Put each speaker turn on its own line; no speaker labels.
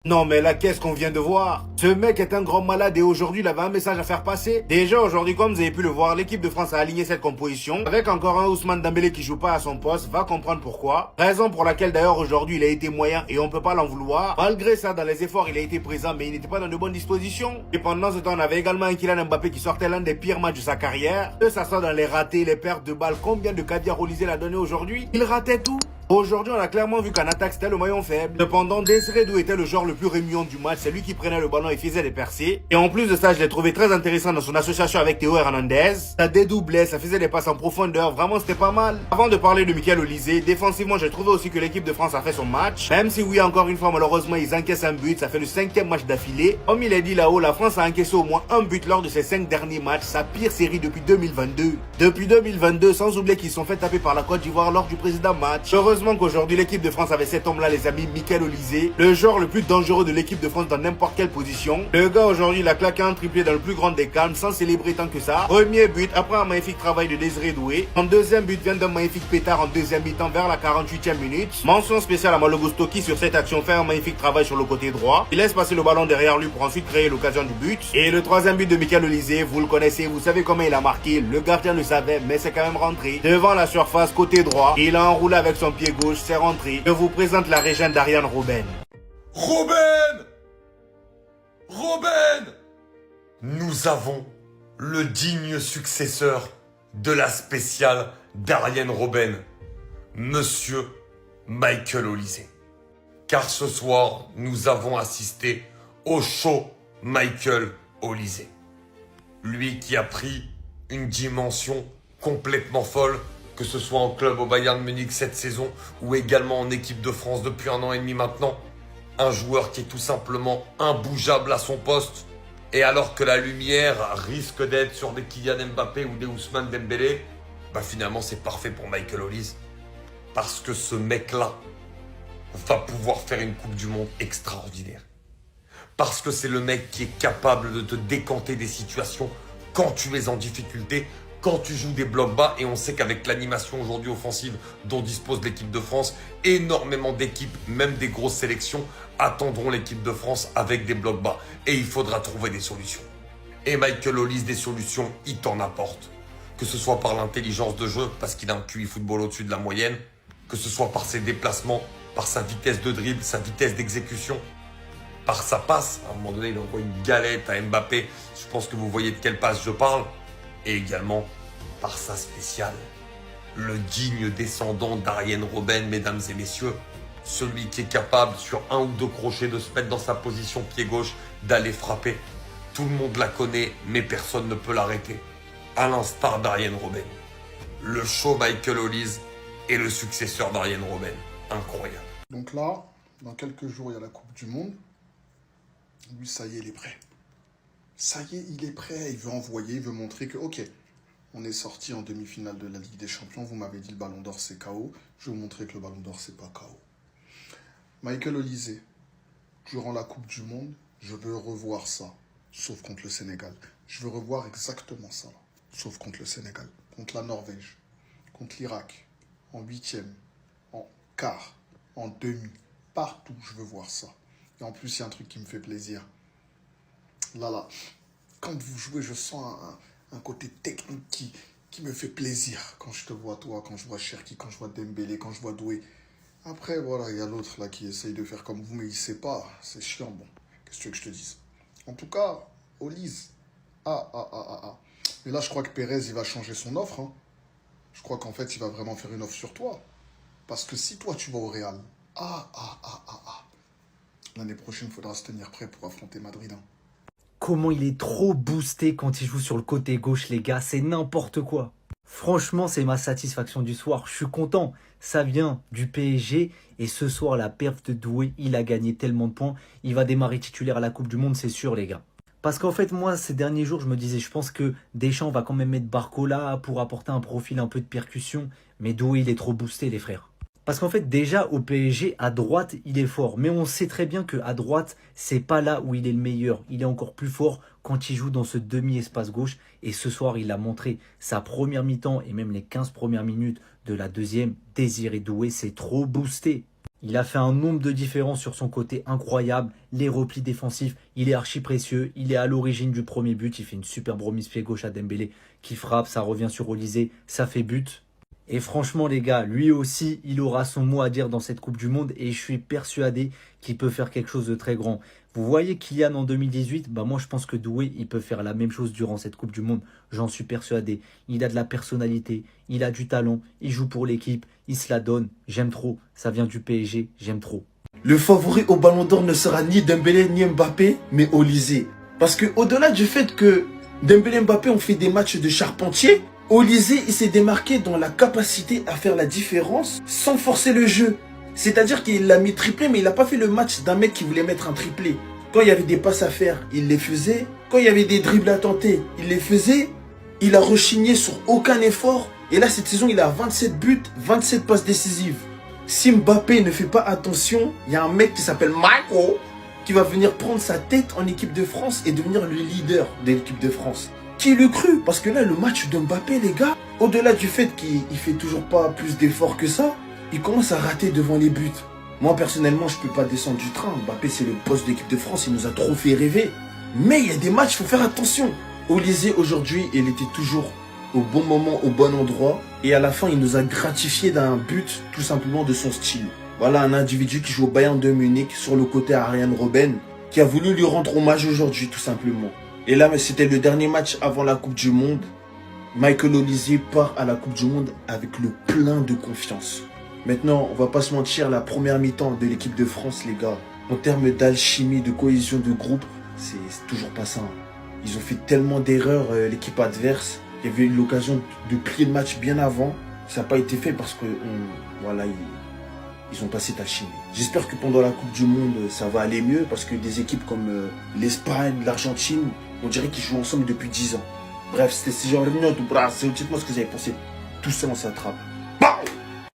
Non mais là, qu'est-ce qu'on vient de voir? Ce mec est un grand malade et aujourd'hui il avait un message à faire passer. Déjà aujourd'hui, comme vous avez pu le voir, l'équipe de France a aligné cette composition avec encore un Ousmane Dembélé qui joue pas à son poste, va comprendre pourquoi. Raison pour laquelle d'ailleurs aujourd'hui il a été moyen et on peut pas l'en vouloir. Malgré ça, dans les efforts il a été présent mais il n'était pas dans de bonnes dispositions. Et pendant ce temps on avait également un Kylian Mbappé qui sortait l'un des pires matchs de sa carrière. Que ça soit dans les ratés, les pertes de balles, combien de caviar Olysée l'a donné aujourd'hui? Il ratait tout. Aujourd'hui, on a clairement vu qu'en attaque, c'était le maillon faible. Cependant, Désiré Doué était le joueur le plus rémuant du match. C'est lui qui prenait le ballon et faisait des percées. Et en plus de ça, je l'ai trouvé très intéressant dans son association avec Théo Hernandez. Ça dédoublait, ça faisait des passes en profondeur. Vraiment, c'était pas mal. Avant de parler de Michael Olysée, défensivement, j'ai trouvé aussi que l'équipe de France a fait son match. Même si oui, encore une fois, malheureusement, ils encaissent un but. Ça fait le 5e match d'affilée. Comme il est dit là-haut, la France a encaissé au moins un but lors de ses 5 derniers matchs. Sa pire série depuis 2022. Depuis 2022, sans oublier qu'ils se sont fait taper par la Côte d'Ivoire lors du précédent match. Heureusement qu'aujourd'hui, l'équipe de France avait cet homme-là, les amis, Michael Olysée, le joueur le plus dangereux de l'équipe de France dans n'importe quelle position. Le gars aujourd'hui, il a claqué un triplé dans le plus grand des calmes, sans célébrer tant que ça. Premier but, après un magnifique travail de Désiré Doué. Son deuxième but vient d'un magnifique pétard en deuxième mi-temps vers la 48e minute. Mention spéciale à Malo Gusto qui, sur cette action, fait un magnifique travail sur le côté droit. Il laisse passer le ballon derrière lui pour ensuite créer l'occasion du but. Et le troisième but de Michael Olysée, vous le connaissez, vous savez comment il a marqué. Le gardien le savait, mais c'est quand même rentré. Devant la surface, côté droit, il a enroulé avec son pied gauche, c'est rentré. Je vous présente la régène d'Ariane Robben.
Robben! Robben! Nous avons le digne successeur de la spéciale d'Ariane Robben, Monsieur Michael Olysée. Car ce soir, nous avons assisté au show Michael Olysée. Lui qui a pris une dimension complètement folle, que ce soit en club au Bayern Munich cette saison ou également en équipe de France depuis 1 an et demi maintenant. Un joueur qui est tout simplement imbougeable à son poste. Et alors que la lumière risque d'être sur des Kylian Mbappé ou des Ousmane Dembélé, bah finalement c'est parfait pour Michael Olysée. Parce que ce mec-là va pouvoir faire une Coupe du Monde extraordinaire. Parce que c'est le mec qui est capable de te décanter des situations quand tu es en difficulté, quand tu joues des blocs bas. Et on sait qu'avec l'animation aujourd'hui offensive dont dispose l'équipe de France, énormément d'équipes, même des grosses sélections, attendront l'équipe de France avec des blocs bas. Et il faudra trouver des solutions. Et Michael Olysée, des solutions, il t'en apporte. Que ce soit par l'intelligence de jeu, parce qu'il a un QI football au-dessus de la moyenne, que ce soit par ses déplacements, par sa vitesse de dribble, sa vitesse d'exécution, par sa passe. À un moment donné, il envoie une galette à Mbappé. Je pense que vous voyez de quelle passe je parle. Et également par sa spéciale. Le digne descendant d'Ariane Robben, mesdames et messieurs. Celui qui est capable, sur 1 ou 2 crochets, de se mettre dans sa position pied gauche, d'aller frapper. Tout le monde la connaît, mais personne ne peut l'arrêter. À l'instar d'Ariane Robben. Le show Michael Olysée est le successeur d'Ariane Robben. Incroyable.
Donc là, dans quelques jours, il y a la Coupe du Monde. Lui, ça y est, il est prêt. Ça y est, il est prêt. Il veut envoyer, il veut montrer que, ok, on est sorti en demi-finale de la Ligue des Champions. Vous m'avez dit le Ballon d'Or, c'est KO. Je vais vous montrer que le Ballon d'Or, c'est pas KO. Michael Olysée, durant la Coupe du Monde, je veux revoir ça, sauf contre le Sénégal. Je veux revoir exactement ça, sauf contre le Sénégal, contre la Norvège, contre l'Irak, en 8e, en quart, en demi, partout, je veux voir ça. Et en plus, il y a un truc qui me fait plaisir. Là, quand vous jouez, je sens un côté technique qui me fait plaisir. Quand je te vois, toi, quand je vois Cherki, quand je vois Dembélé, quand je vois Doué. Après, voilà, il y a l'autre là qui essaye de faire comme vous, mais il sait pas. C'est chiant, bon. Qu'est-ce que tu veux que je te dise? En tout cas, Olysée. Ah. Mais là, je crois que Pérez, il va changer son offre. Hein. Je crois qu'en fait, il va vraiment faire une offre sur toi. Parce que si toi, tu vas au Real, l'année prochaine, il faudra se tenir prêt pour affronter Madrid. Hein.
Comment il est trop boosté quand il joue sur le côté gauche, les gars. C'est n'importe quoi. Franchement, c'est ma satisfaction du soir. Je suis content. Ça vient du PSG. Et ce soir, la perf de Doué, il a gagné tellement de points. Il va démarrer titulaire à la Coupe du Monde, c'est sûr, les gars. Parce qu'en fait, moi, ces derniers jours, je me disais, je pense que Deschamps va quand même mettre Barcola pour apporter un profil un peu de percussion. Mais Doué, il est trop boosté, les frères. Parce qu'en fait, déjà, au PSG, à droite, il est fort. Mais on sait très bien qu'à droite, c'est pas là où il est le meilleur. Il est encore plus fort quand il joue dans ce demi-espace gauche. Et ce soir, il a montré sa première mi-temps et même les 15 premières minutes de la deuxième. Désiré Doué, c'est trop boosté. Il a fait un nombre de différences sur son côté incroyable. Les replis défensifs, il est archi précieux. Il est à l'origine du premier but. Il fait une superbe remise pied gauche à Dembélé qui frappe. Ça revient sur Olysée. Ça fait but. Et franchement, les gars, lui aussi, il aura son mot à dire dans cette Coupe du Monde. Et je suis persuadé qu'il peut faire quelque chose de très grand. Vous voyez Kylian en 2018, bah moi je pense que Doué, il peut faire la même chose durant cette Coupe du Monde. J'en suis persuadé. Il a de la personnalité, il a du talent, il joue pour l'équipe, il se la donne. J'aime trop. Ça vient du PSG, j'aime trop.
Le favori au Ballon d'Or ne sera ni Dembélé ni Mbappé, mais Olysée. Parce que au-delà du fait que Dembélé et Mbappé ont fait des matchs de charpentier, Olysée il s'est démarqué dans la capacité à faire la différence sans forcer le jeu. C'est-à-dire qu'il l'a mis triplé, mais il n'a pas fait le match d'un mec qui voulait mettre un triplé. Quand il y avait des passes à faire, il les faisait. Quand il y avait des dribbles à tenter, il les faisait. Il a rechigné sur aucun effort. Et là, cette saison, il a 27 buts, 27 passes décisives. Si Mbappé ne fait pas attention, il y a un mec qui s'appelle Michael qui va venir prendre sa tête en équipe de France et devenir le leader de l'équipe de France. Qui le crut? Parce que là, le match de Mbappé, les gars, au-delà du fait qu'il fait toujours pas plus d'efforts que ça, il commence à rater devant les buts. Moi, personnellement, je peux pas descendre du train. Mbappé, c'est le boss de l'équipe de France. Il nous a trop fait rêver. Mais il y a des matchs, il faut faire attention. Olysée, aujourd'hui, il était toujours au bon moment, au bon endroit. Et à la fin, il nous a gratifié d'un but, tout simplement, de son style. Voilà un individu qui joue au Bayern de Munich, sur le côté Arjen Robben, qui a voulu lui rendre hommage aujourd'hui, tout simplement. Et là, c'était le dernier match avant la Coupe du Monde. Michael Olysée part à la Coupe du Monde avec le plein de confiance. Maintenant, on va pas se mentir, la première mi-temps de l'équipe de France, les gars, en termes d'alchimie, de cohésion de groupe, c'est toujours pas ça. Ils ont fait tellement d'erreurs, l'équipe adverse. Il y avait eu l'occasion de plier le match bien avant. Ça n'a pas été fait parce que, voilà, ils ont pas cette alchimie. J'espère que pendant la Coupe du Monde, ça va aller mieux parce que des équipes comme l'Espagne, l'Argentine, on dirait qu'ils jouent ensemble depuis 10 ans. Bref, c'était ce genre de minutes. Dites-moi ce que vous avez pensé. Tout ça, on s'attrape.